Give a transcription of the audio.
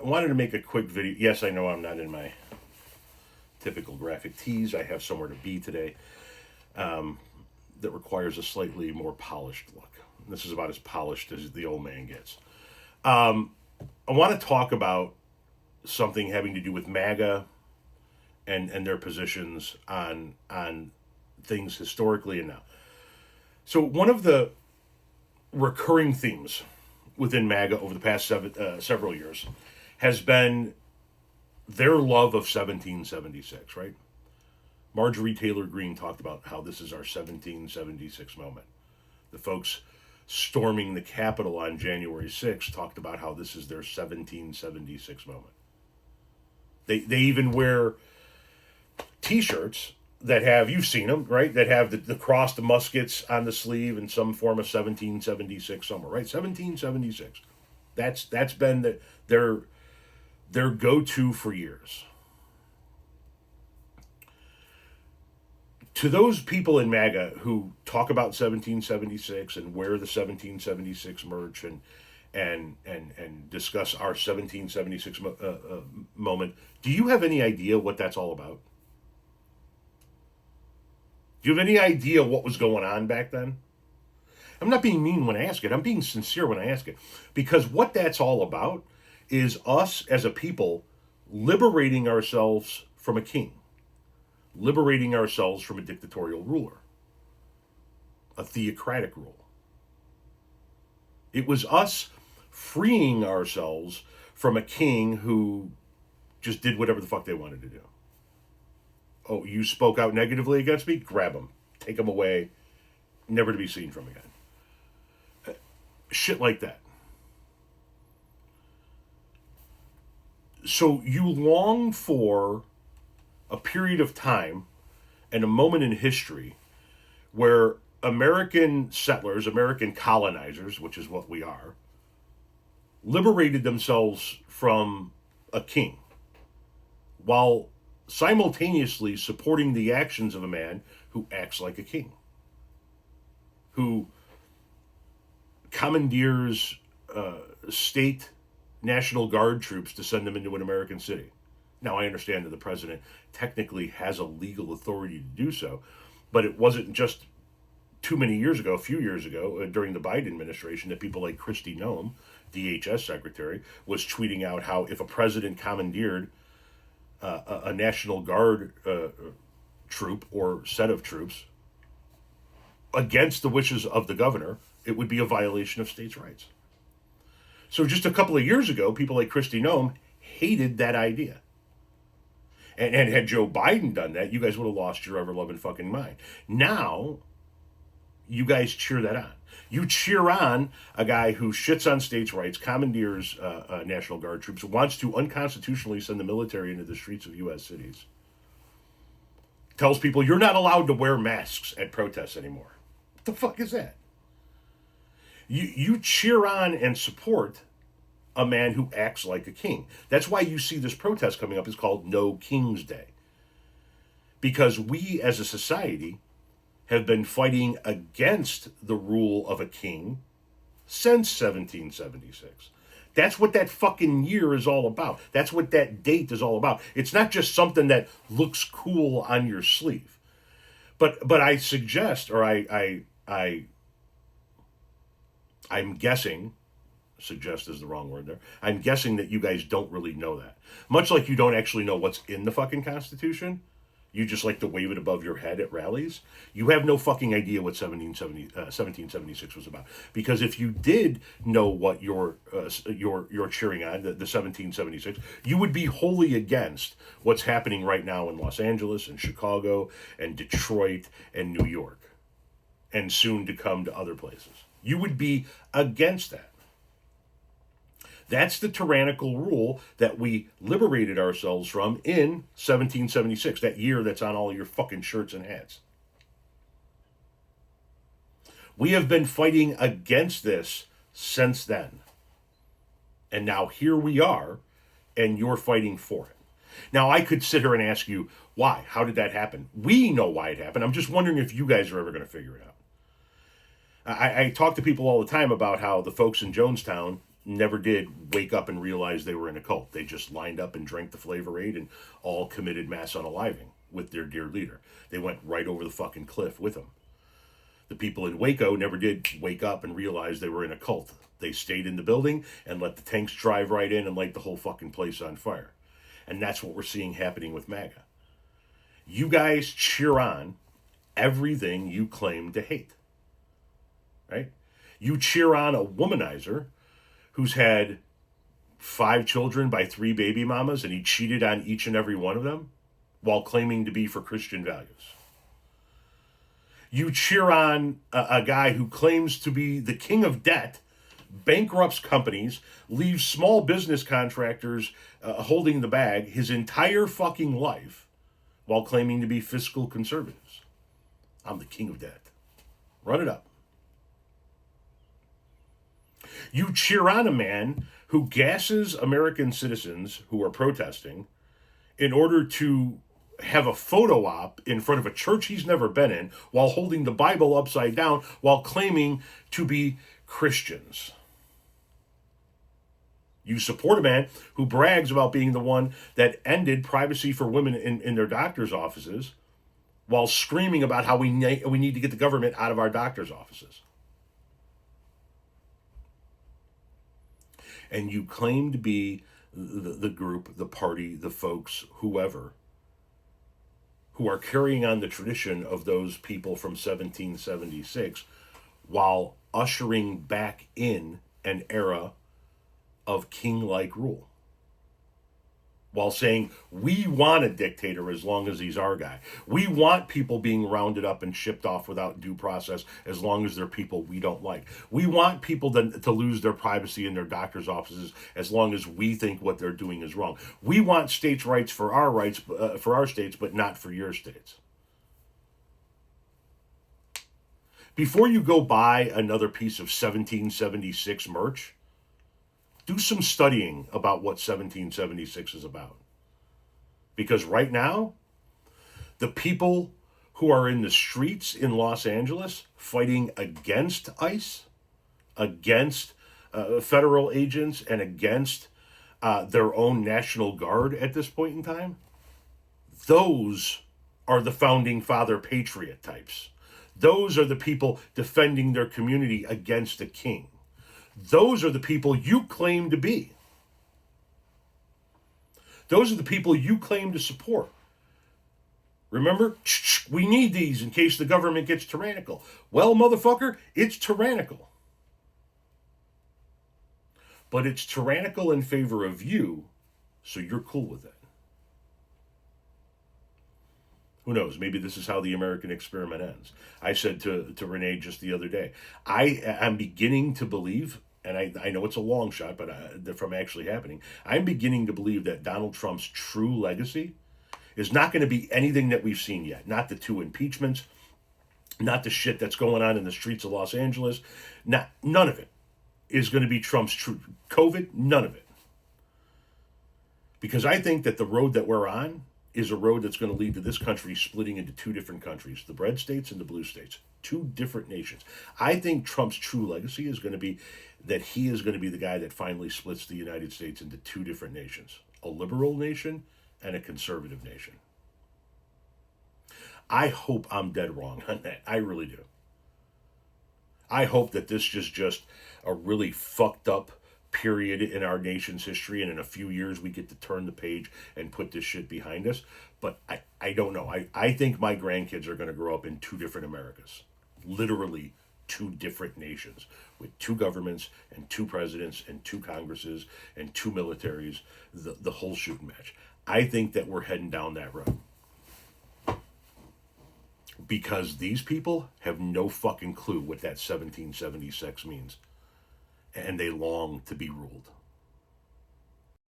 wanted to make a quick video. Yes, I know I'm not in my typical graphic tees. I have somewhere to be today that requires a slightly more polished look. This is about as polished as the old man gets. I want to talk about something having to do with MAGA and their positions on things historically and now. So one of the recurring themes within MAGA over the past several years has been their love of 1776, right? Marjorie Taylor Greene talked about how this is our 1776 moment. The folks storming the Capitol on January 6th talked about how this is their 1776 moment. They even wear T-shirts that have, you've seen them, right? That have the crossed muskets on the sleeve in some form of 1776 somewhere, right? 1776. That's been their go-to for years. To those people in MAGA who talk about 1776 and wear the 1776 merch and discuss our 1776 moment, do you have any idea what that's all about? Do you have any idea what was going on back then? I'm not being mean when I ask it. I'm being sincere when I ask it. Because what that's all about is us as a people liberating ourselves from a king, liberating ourselves from a dictatorial ruler, a theocratic rule. It was us freeing ourselves from a king who just did whatever the fuck they wanted to do. Oh, you spoke out negatively against me? Grab them. Take them away. Never to be seen from again. Shit like that. So you long for a period of time and a moment in history where American settlers, American colonizers, which is what we are, liberated themselves from a king while simultaneously supporting the actions of a man who acts like a king, who commandeers state National Guard troops to send them into an American city. Now, I understand that the president technically has a legal authority to do so, but it wasn't just too many years ago, a few years ago, during the Biden administration, that people like Kristi Noem, DHS secretary, was tweeting out how if a president commandeered a National Guard troop or set of troops against the wishes of the governor, it would be a violation of states' rights. So just a couple of years ago, people like Kristi Noem hated that idea. And had Joe Biden done that, you guys would have lost your ever-loving fucking mind. Now, you guys cheer that on. You cheer on a guy who shits on states' rights, commandeers National Guard troops, wants to unconstitutionally send the military into the streets of U.S. cities, tells people you're not allowed to wear masks at protests anymore. What the fuck is that? You cheer on and support a man who acts like a king. That's why you see this protest coming up. It's called No King's Day. Because we as a society have been fighting against the rule of a king since 1776. That's what that fucking year is all about. That's what that date is all about. It's not just something that looks cool on your sleeve. But I suggest, or I'm guessing, suggest is the wrong word there, I'm guessing that you guys don't really know that. Much like you don't actually know what's in the fucking Constitution, you just like to wave it above your head at rallies. You have no fucking idea what 1776 was about. Because if you did know what you're cheering on, the 1776, you would be wholly against what's happening right now in Los Angeles and Chicago and Detroit and New York, and soon to come to other places. You would be against that. That's the tyrannical rule that we liberated ourselves from in 1776, that year that's on all your fucking shirts and hats. We have been fighting against this since then. And now here we are, and you're fighting for it. Now, I could sit here and ask you, why? How did that happen? We know why it happened. I'm just wondering if you guys are ever going to figure it out. I talk to people all the time about how the folks in Jonestown never did wake up and realize they were in a cult. They just lined up and drank the Flavor Aid and all committed mass unaliving with their dear leader. They went right over the fucking cliff with him. The people in Waco never did wake up and realize they were in a cult. They stayed in the building and let the tanks drive right in and light the whole fucking place on fire. And that's what we're seeing happening with MAGA. You guys cheer on everything you claim to hate. Right? You cheer on a womanizer who's had 5 children by 3 baby mamas and he cheated on each and every one of them while claiming to be for Christian values. You cheer on a guy who claims to be the king of debt, bankrupts companies, leaves small business contractors holding the bag his entire fucking life while claiming to be fiscal conservatives. I'm the king of debt. Run it up. You cheer on a man who gasses American citizens who are protesting in order to have a photo op in front of a church he's never been in while holding the Bible upside down while claiming to be Christians. You support a man who brags about being the one that ended privacy for women in their doctor's offices while screaming about how we need to get the government out of our doctor's offices. And you claim to be the group, the party, the folks, whoever, who are carrying on the tradition of those people from 1776 while ushering back in an era of king-like rule. While saying, we want a dictator as long as he's our guy. We want people being rounded up and shipped off without due process as long as they're people we don't like. We want people to lose their privacy in their doctor's offices as long as we think what they're doing is wrong. We want states' rights, for our states, but not for your states. Before you go buy another piece of 1776 merch, do some studying about what 1776 is about. Because right now, the people who are in the streets in Los Angeles fighting against ICE, against federal agents, and against their own National Guard at this point in time, those are the founding father patriot types. Those are the people defending their community against the king. Those are the people you claim to be. Those are the people you claim to support. Remember, we need these in case the government gets tyrannical. Well, motherfucker, it's tyrannical. But it's tyrannical in favor of you, so you're cool with it. Who knows? Maybe this is how the American experiment ends. I said to Renee just the other day, I'm beginning to believe, and I know it's a long shot, but from actually happening, I'm beginning to believe that Donald Trump's true legacy is not going to be anything that we've seen yet. Not the 2 impeachments, not the shit that's going on in the streets of Los Angeles. None of it is going to be Trump's true. COVID, none of it. Because I think that the road that we're on is a road that's going to lead to this country splitting into 2 different countries, the red states and the blue states, 2 different nations. I think Trump's true legacy is going to be that he is going to be the guy that finally splits the United States into 2 different nations, a liberal nation and a conservative nation. I hope I'm dead wrong on that. I really do. I hope that this is just a really fucked up period in our nation's history, and in a few years we get to turn the page and put this shit behind us. But I don't know. I think my grandkids are going to grow up in 2 different Americas. Literally 2 different nations with 2 governments and 2 presidents and 2 Congresses and 2 militaries, the whole shooting match. I think that we're heading down that road. Because these people have no fucking clue what that 1776 means. And they long to be ruled.